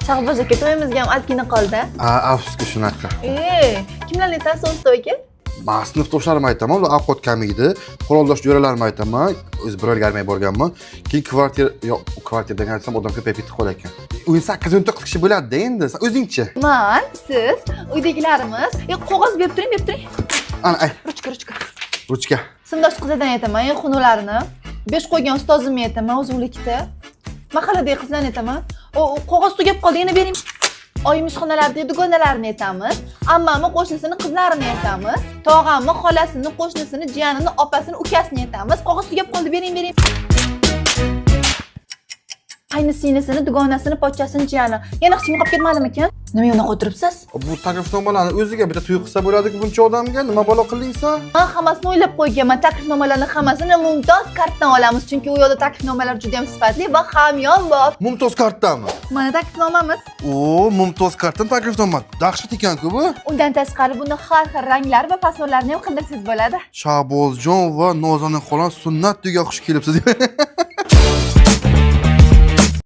Shahboz aka, to'yimizga ham ozgina qoldi. Afsuski shunaqa. Kimlarni aytasiz o'z to'yga? Men sinfdoshlarimga aytaman, ular ovqat kam yeydi. Quroldosh jo'ralarimga aytaman, o'z biror garmay borganman. Keyin kvartiradan aytsam odam ko'payib ketib qolar ekan. 18-19 kishi bo'ladi-da endi. Sen o'zingchi. Men, siz, uydagilarimiz, qog'oz berib turing. Ana, ay, Ruchka. ruchka. Sindosh qizadan aytaman, xunularni. 5 qo'ygan ustozimga aytaman, o'zimlikda. Mahalladagi qizlarni aytaman. Qog'oz tugab qoldi, yana bering. Oyim ishxonalarda dugonalarni aytamiz. Ammamni qo'shnisini qizlarini aytamiz. Tog'amni, xolasini, qo'shnisini, jiyanini, opasini, ukasini aytamiz. Qog'oz tugab qoldi, bering. Qaynisini, dugonasini, pochchasini, jiyani. Yana hech kim qolib ketmadimikan? Nima yo'qqa o'tiribsiz? Bu taklifnomalarni o'ziga bitta to'y qilsa bo'ladiki, buncha odamga nima balo qildingsan? Men hammasini o'ylab qo'yganman. Taklifnomalarni hammasini mumtoz kartdan olamiz, chunki u yerda taklifnomalar juda ham sifatli va hamyonbop. Mumtoz kartdami? Mana taklifnomamiz. Mumtoz kartdan taklifnoma. Dahshat ekan-ku bu. Undan tashqari buni har xil ranglar va fasonlarni ham qildirsangiz bo'ladi. Shahbozjon va Nozanin xola sunnat to'yga xush kelibsiz.